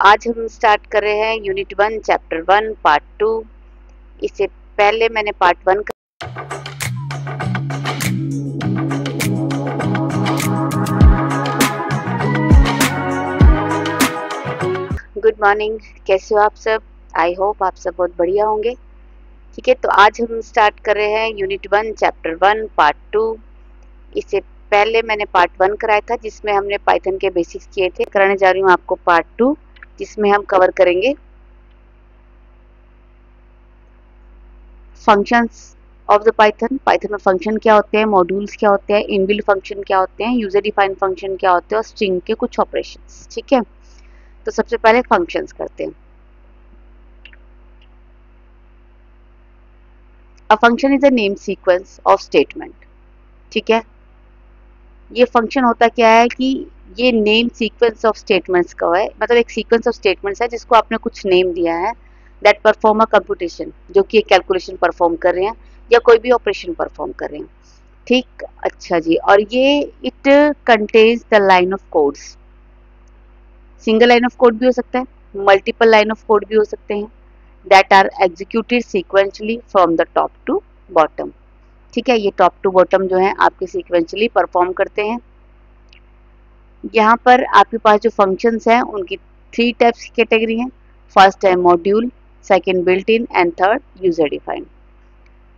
आज हम स्टार्ट कर रहे हैं यूनिट 1 चैप्टर 1 पार्ट 2। इससे पहले मैंने पार्ट 1 गुड मॉर्निंग, कैसे हो आप सब? आई होप आप सब बहुत बढ़िया होंगे। ठीक है, तो आज हम स्टार्ट कर रहे हैं यूनिट 1 चैप्टर 1 पार्ट 2। इससे पहले मैंने पार्ट 1 कराया था जिसमें हमने पाइथन के बेसिक्स किए थे। कराने जा रही हूँ आपको पार्ट 2 जिसमें हम कवर करेंगे फंक्शंस ऑफ द पाइथन में फंक्शन क्या होते हैं, मॉड्यूल्स क्या होते हैं, इनबिल्ट फंक्शन क्या होते हैं, यूजर डिफाइंड फंक्शन क्या होते हैं और स्ट्रिंग के कुछ ऑपरेशंस। ठीक है, तो सबसे पहले फंक्शंस करते हैं। A function is a name sequence of statement. ठीक है, ये फंक्शन होता क्या है कि ये नेम सीक्वेंस ऑफ स्टेटमेंट्स का है, मतलब एक सीक्वेंस ऑफ स्टेटमेंट्स है जिसको आपने कुछ नेम दिया है दैट परफॉर्म अ कंप्यूटेशन, जो कि एक कैलकुलेशन परफॉर्म कर रहे हैं या कोई भी ऑपरेशन परफॉर्म कर रहे हैं। ठीक, अच्छा जी। और ये it contains the line of codes. Single line of code भी हो सकता है, मल्टीपल लाइन ऑफ कोड भी हो सकते हैं, that are executed sequentially from the top to bottom. ठीक है, ये टॉप टू बॉटम जो है आपके सीक्वेंशली परफॉर्म करते हैं। यहाँ पर आपके पास जो फंक्शंस हैं उनकी 3 टाइप्स की कैटेगरी हैं। फर्स्ट है module, second built in and third user defined.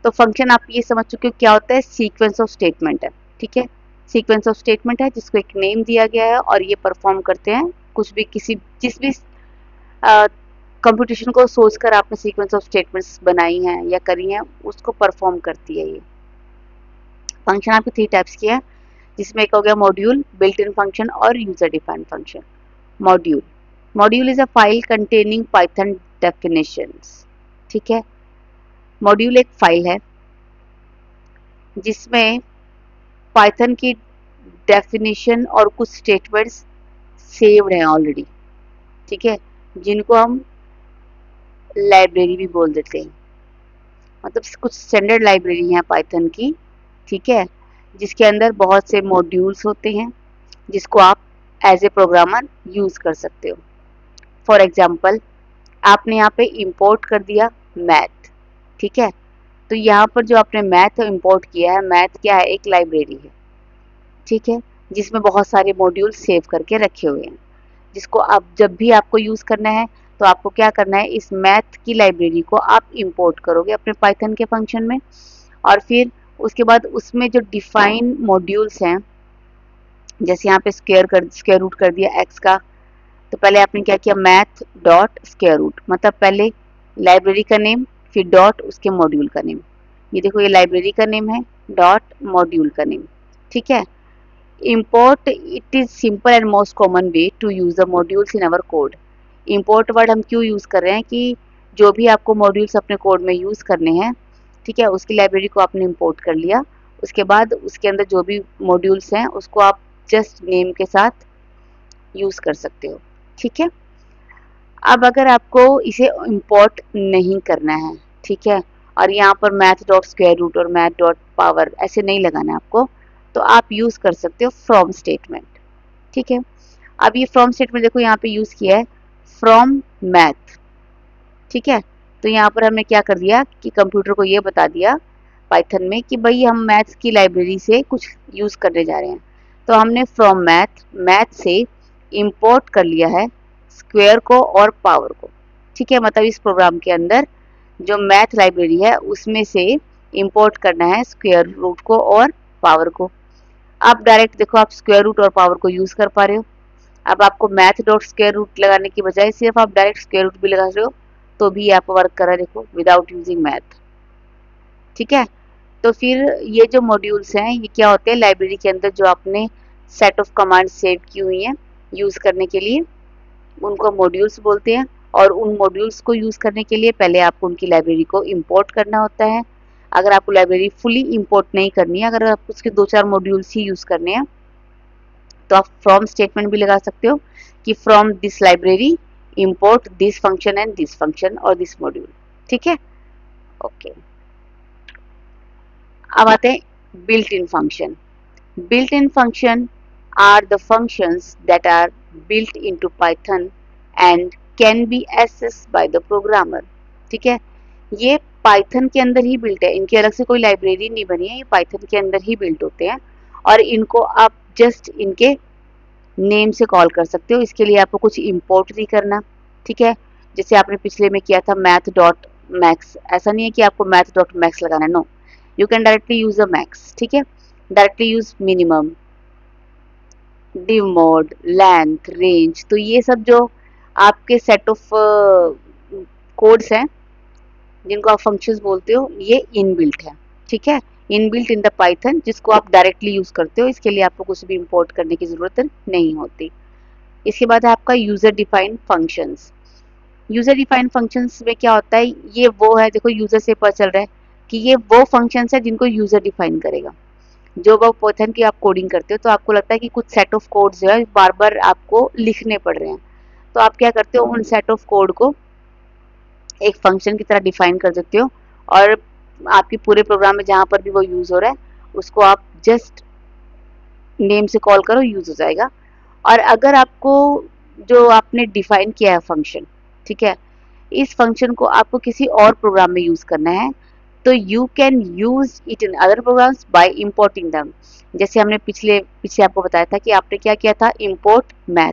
तो फंक्शन आप ये समझ चुके हो क्या होता है, सीक्वेंस ऑफ स्टेटमेंट है। ठीक है, सीक्वेंस ऑफ स्टेटमेंट है जिसको एक नेम दिया गया है और ये परफॉर्म करते हैं कुछ भी, किसी जिस भी कंप्यूटेशन को सोचकर आपने सीक्वेंस ऑफ स्टेटमेंट्स बनाई हैं या करी हैं उसको परफॉर्म करती है। ये फंक्शन आपकी 3 टाइप्स की है जिसमें एक हो गया मॉड्यूल, बिल्ट इन फंक्शन और user defined function. Module, module is a file containing Python definitions. ठीक है, मॉड्यूल एक फाइल है जिसमें पाइथन की डेफिनेशन और कुछ स्टेटमेंट्स सेव्ड हैं ऑलरेडी। ठीक है, जिनको हम लाइब्रेरी भी बोल देते हैं, मतलब कुछ स्टैंडर्ड लाइब्रेरी हैं पाइथन की। ठीक है, जिसके अंदर बहुत से मॉड्यूल्स होते हैं जिसको आप एज ए प्रोग्रामर यूज कर सकते हो। फॉर एग्जाम्पल, आपने यहाँ पे इंपोर्ट कर दिया मैथ। ठीक है, तो यहाँ पर जो आपने मैथ इंपोर्ट किया है, मैथ क्या है, एक लाइब्रेरी है। ठीक है, जिसमें बहुत सारे मॉड्यूल सेव करके रखे हुए हैं, जिसको आप जब भी आपको यूज़ करना है तो आपको क्या करना है, इस मैथ की लाइब्रेरी को आप इंपोर्ट करोगे अपने पाइथन के फंक्शन में। और फिर उसके बाद उसमें जो डिफाइन मॉड्यूल्स हैं, जैसे यहाँ पे स्क्वायर रूट कर दिया एक्स का, तो पहले आपने क्या किया, मैथ डॉट स्क्वायर रूट, मतलब पहले लाइब्रेरी का नेम फिर डॉट उसके मॉड्यूल का नेम। ये देखो, ये लाइब्रेरी का नेम है, डॉट मॉड्यूल का नेम। ठीक है, import, it is simple and most common way to use the modules in our code। import word हम क्यों यूज़ कर रहे हैं कि जो भी आपको मॉड्यूल्स अपने कोड में यूज़ करने हैं, ठीक है, उसकी लाइब्रेरी को आपने इंपोर्ट कर लिया। उसके बाद उसके अंदर जो भी मॉड्यूल्स हैं उसको आप जस्ट नेम के साथ यूज़ कर सकते हो। ठीक है, अब अगर आपको इसे इंपोर्ट नहीं करना है, ठीक है, और यहाँ पर मैथ डॉट स्क्वायर रूट और मैथ डॉट पावर ऐसे नहीं लगाना है आपको, तो आप यूज़ कर सकते हो फ्रॉम स्टेटमेंट। ठीक है, अब ये फ्रॉम स्टेटमेंट देखो यहाँ पे यूज़ किया है फ्रॉम मैथ। ठीक है, तो यहाँ पर हमने क्या कर दिया कि कंप्यूटर को ये बता दिया पाइथन में कि भाई हम मैथ्स की लाइब्रेरी से कुछ यूज़ करने जा रहे हैं, तो हमने फ्रॉम मैथ, मैथ से इंपोर्ट कर लिया है स्क्वायर को और पावर को। ठीक है, मतलब इस प्रोग्राम के अंदर जो मैथ लाइब्रेरी है उसमें से इंपोर्ट करना है स्क्वायर रूट को और पावर को। आप डायरेक्ट देखो, आप स्क्वायर रूट और पावर को यूज़ कर पा रहे हो। अब आपको मैथ डॉट स्क्वायर रूट लगाने की बजाय सिर्फ आप डायरेक्ट स्क्वायर रूट भी लगा रहे हो तो भी आपको वर्क कर रहा है, देखो, विदाउट यूजिंग मैथ। ठीक है, तो फिर ये जो मॉड्यूल्स हैं ये क्या होते हैं, लाइब्रेरी के अंदर जो आपने सेट ऑफ कमांड सेव की हुई हैं यूज़ करने के लिए, उनको मॉड्यूल्स बोलते हैं। और उन मॉड्यूल्स को यूज़ करने के लिए पहले आपको उनकी लाइब्रेरी को इंपोर्ट करना होता है। अगर आपको लाइब्रेरी फुली इंपोर्ट नहीं करनी है, अगर आप उसके 2-4 मॉड्यूल्स ही यूज़ करने हैं, तो आप फ्रॉम स्टेटमेंट भी लगा सकते हो कि from this library import this function and this function और दिस मॉड्यूल। ठीक है, ओके। अब आते हैं built in function. built-in function are the functions that are built into Python and can be accessed by the programmer। ठीक है, ये Python के अंदर ही बिल्ट है, इनकी अलग से कोई लाइब्रेरी नहीं बनी है, ये पाइथन के अंदर ही बिल्ट होते हैं और इनको आप जस्ट इनके नेम से कॉल कर सकते हो। इसके लिए आपको कुछ इंपोर्ट नहीं करना। ठीक है, जैसे आपने पिछले में किया था मैथ डॉट मैक्स, ऐसा नहीं है कि आपको मैथ डॉट मैक्स लगाना है, no, you can directly use a max. ठीक है, directly use minimum, div mode, length, range, तो ये सब जो आपके सेट ऑफ कोड्स हैं जिनको आप फंक्शंस बोलते हो, ये इनबिल्ट है। ठीक है, इनबिल्ट इन द पाइथन, जिसको आप डायरेक्टली यूज करते हो, इसके लिए आपको कुछ भी इंपोर्ट करने की जरूरत नहीं होती। इसके बाद है आपका user defined functions. User defined functions में क्या होता है, ये वो है, देखो यूजर से पता चल रहा है कि ये वो फंक्शंस है जिनको यूजर डिफाइन करेगा। जो वो पाइथन की आप कोडिंग करते हो तो आपको लगता है कि कुछ सेट ऑफ कोड जो है बार बार आपको लिखने पड़ रहे हैं, तो आप क्या करते हो, उन सेट ऑफ कोड को एक फंक्शन की तरह डिफाइन कर देते हो और आपके पूरे प्रोग्राम में जहां पर भी वो यूज हो रहा है उसको आप जस्ट नेम से कॉल करो, यूज हो जाएगा। और अगर आपको जो आपने डिफाइन किया है फंक्शन, ठीक है, इस फंक्शन को आपको किसी और प्रोग्राम में यूज करना है तो you can use it in other programs by importing them. जैसे हमने पीछे आपको बताया था कि आपने क्या किया था, इंपोर्ट मैथ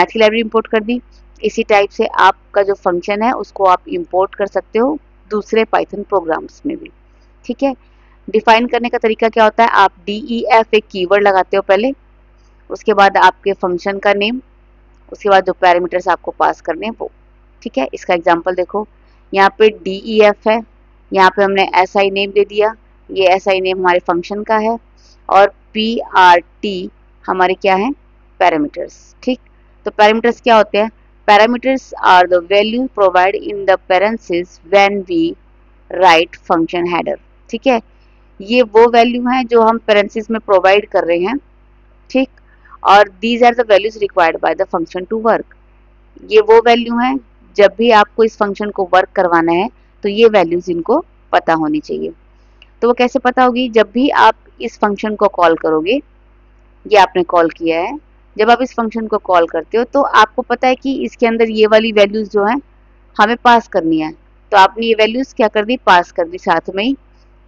की लाइब्रेरी इंपोर्ट कर दी। इसी टाइप से आपका जो फंक्शन है उसको आप इंपोर्ट कर सकते हो दूसरे पाइथन प्रोग्राम्स में भी। ठीक है, डिफाइन करने का तरीका क्या होता है, आप DEF एक कीवर्ड लगाते हो पहले, उसके बाद आपके फंक्शन का नेम, उसके बाद जो पैरामीटर्स आपको पास करने हैं वो। ठीक है, इसका एग्जांपल देखो, यहाँ पे DEF है, यहाँ पे हमने SI नेम दे दिया, ये SI नेम हमारे फंक्शन का है और PRT हमारे क्या है, पैरामीटर्स। ठीक, तो पैरामीटर्स क्या होते हैं, parameters are the value provide in the parenthesis when we write function header. ठीक है, ये वो वैल्यू हैं जो हम पेरेंथेसिस में प्रोवाइड कर रहे हैं। ठीक, और these are the values required by the function to work. ये वो वैल्यू हैं, जब भी आपको इस फंक्शन को वर्क करवाना है तो ये वैल्यूज इनको पता होनी चाहिए। तो वो कैसे पता होगी, जब भी आप इस फंक्शन को कॉल करोगे, ये आपने कॉल किया है, जब आप इस फंक्शन को कॉल करते हो तो आपको पता है कि इसके अंदर ये वाली वैल्यूज जो है हमें पास करनी है, तो आपने ये वैल्यूज क्या कर दी, पास कर दी साथ में ही,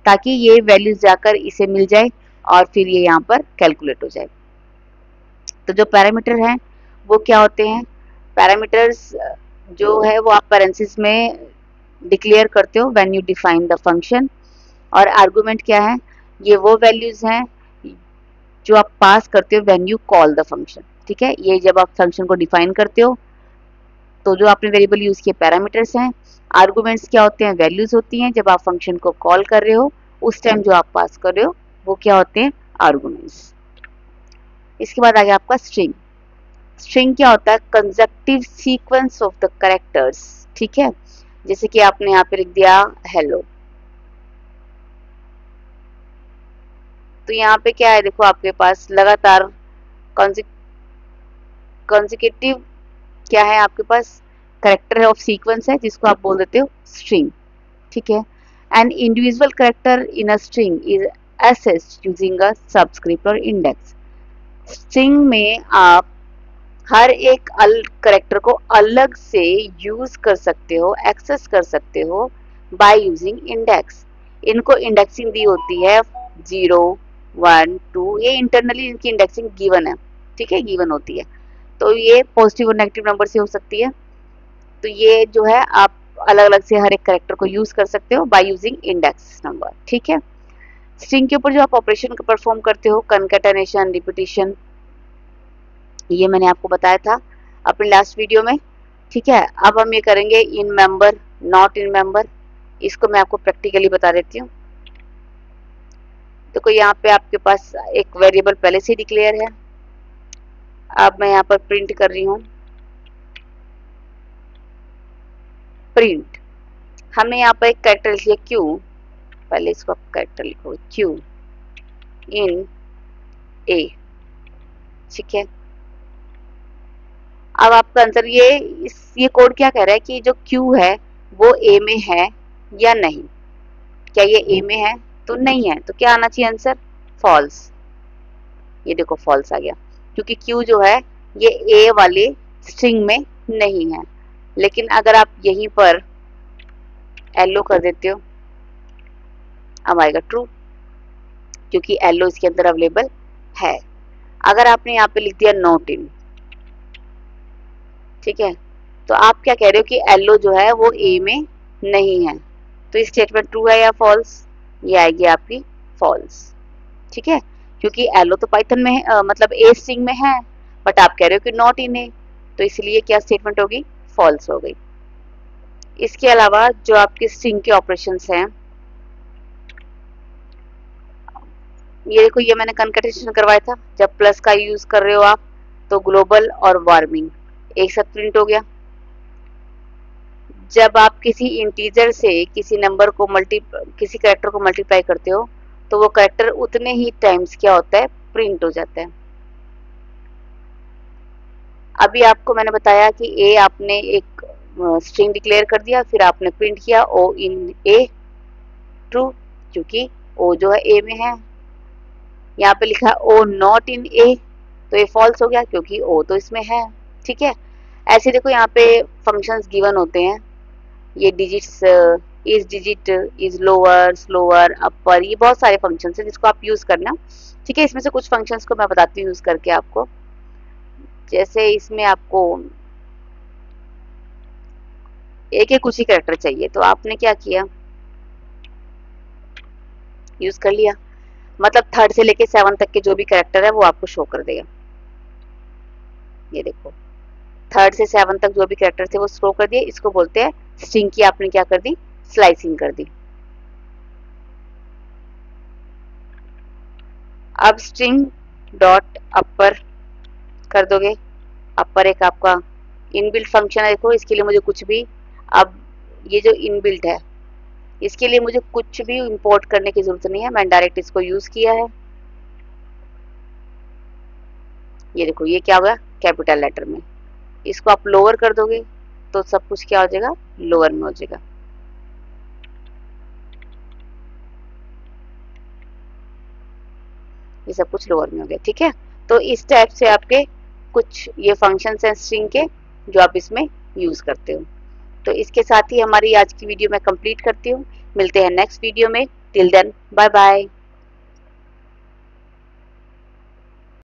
ताकि ये वैल्यूज जाकर इसे मिल जाए और फिर ये यहाँ पर कैलकुलेट हो जाए। तो जो पैरामीटर हैं वो क्या होते हैं, पैरामीटर्स जो है वो आप पैरेंथेसिस में डिक्लेयर करते हो when you define the function. और आर्गुमेंट क्या है, ये वो वैल्यूज हैं जो आप पास करते हो when you call the function. ठीक है, ये जब आप फंक्शन को डिफाइन करते हो तो जो आपने वेरिएबल यूज किए पैरामीटर्स हैं, आर्गुमेंट्स क्या होते हैं, वैल्यूज होती हैं। जब आप फंक्शन को कॉल कर रहे हो उस टाइम जो आप पास कर रहे हो वो क्या होते हैं, आर्गुमेंट्स। इसके बाद आ गया आपका स्ट्रिंग। स्ट्रिंग क्या होता है, consecutive sequence of the characters. ठीक है, जैसे कि आपने यहाँ पे लिख दिया हेलो, तो यहाँ पे क्या है, देखो आपके पास लगातार कंसेक्यूटिव क्या है, आपके पास कैरेक्टर ऑफ सीक्वेंस है जिसको आप बोल देते हो स्ट्रिंग। ठीक है, an individual character in a string is assessed using a subscript और इंडेक्स। स्ट्रिंग में आप हर एक कैरेक्टर को अलग से यूज कर सकते हो, एक्सेस कर सकते हो बाय यूजिंग इंडेक्स। इनको इंडेक्सिंग दी होती है 0, 1, 2, ये इंटरनली इनकी इंडेक्सिंग गिवन है। ठीक है, गिवन होती है, तो ये पॉजिटिव और नेगेटिव नंबर से हो सकती है। तो ये जो है आप अलग अलग से हर एक कैरेक्टर को यूज कर सकते हो बाय यूजिंग इंडेक्स नंबर। ठीक है, स्ट्रिंग के ऊपर जो आप ऑपरेशन परफॉर्म करते हो, कनकैटेनेशन, रिपीटिशन, ये मैंने आपको बताया था अपने लास्ट वीडियो में। ठीक है, अब हम ये करेंगे इन मेंबर, नॉट इन मेंबर। इसको मैं आपको प्रैक्टिकली बता देती हूँ। देखो यहाँ पे आपके पास एक वेरिएबल पहले से डिक्लेयर है, अब मैं यहाँ पर प्रिंट कर रही हूँ, प्रिंट। हमने यहाँ पर एक कैरेक्टर लिख लिया क्यू, पहले इसको कैरेक्टर लिखो क्यू इन ए। ठीक है, अब आपका आंसर ये कोड क्या कह रहा है कि जो क्यू है वो ए में है या नहीं। क्या ये ए में है, तो नहीं है, तो क्या आना चाहिए आंसर, फॉल्स। ये देखो फॉल्स आ गया, क्योंकि क्यू जो है ये ए वाले स्ट्रिंग में नहीं है। लेकिन अगर आप यहीं पर एलो कर देते हो, अब आएगा ट्रू, क्योंकि एलो इसके अंदर अवेलेबल है। अगर आपने यहाँ पे लिख दिया नॉट इन, ठीक है, तो आप क्या कह रहे हो कि एलो जो है वो ए में नहीं है। तो ये स्टेटमेंट ट्रू है या फॉल्स? ये आएगी आपकी फॉल्स, ठीक है, क्योंकि एलो तो पाइथन में है, मतलब ए स्ट्रिंग में है, बट आप कह रहे हो कि नॉट इन है, तो इसलिए क्या स्टेटमेंट होगी? फॉल्स हो गई। इसके अलावा जो आपके स्ट्रिंग के ऑपरेशंस हैं, ये देखो, ये मैंने कनकटेशन करवाया था। जब प्लस का यूज कर रहे हो आप, तो ग्लोबल और वार्मिंग एक साथ प्रिंट हो गया। जब आप किसी इंटीजर से किसी नंबर को किसी कैरेक्टर को मल्टीप्लाई करते हो, तो वो कैरेक्टर उतने ही टाइम्स क्या होता है? प्रिंट हो जाता है। अभी आपको मैंने बताया कि ए आपने एक स्ट्रिंग डिक्लेयर कर दिया, फिर आपने प्रिंट किया ओ इन ए, ट्रू, क्योंकि ओ जो है ए में है। यहाँ पे लिखा है ओ नॉट इन ए, तो ये फॉल्स हो गया, क्योंकि ओ तो इसमें है, ठीक है। ऐसे देखो, यहाँ पे फंक्शंस गिवन होते हैं, ये digits, is digit, is lower, slower, upper, ये बहुत सारे फंक्शंस हैं जिसको आप यूज करना, ठीक है। इसमें से कुछ फंक्शंस को मैं बताती हूँ यूज करके आपको। जैसे इसमें आपको एक एक कुछ ही कैरेक्टर चाहिए, तो आपने क्या किया? यूज कर लिया, मतलब थर्ड से लेके 7 तक के जो भी कैरेक्टर है वो आपको शो कर देगा। ये देखो, थर्ड से 7 तक जो भी कैरेक्टर थे वो शो कर दिए। इसको बोलते हैं स्ट्रिंग की आपने क्या कर दी? स्लाइसिंग कर दी। अब स्ट्रिंग डॉट अपर कर दोगे। अपर एक आपका इनबिल्ट फंक्शन है, देखो इसके लिए मुझे कुछ भी, अब ये जो इनबिल्ट है इसके लिए मुझे कुछ भी इंपोर्ट करने की जरूरत नहीं है, मैंने डायरेक्ट इसको यूज किया है। ये देखो, ये क्या होगा? कैपिटल लेटर में। इसको आप लोअर कर दोगे तो सब कुछ क्या हो जाएगा? लोअर में हो जाएगा। ये सब कुछ लोअर में हो गया, ठीक है। तो इस टाइप से आपके कुछ ये फंक्शंस हैं स्ट्रिंग के, जो आप इसमें यूज करते हो। तो इसके साथ ही हमारी आज की वीडियो मैं कंप्लीट करती हूँ। मिलते हैं नेक्स्ट वीडियो में। Till then, bye bye.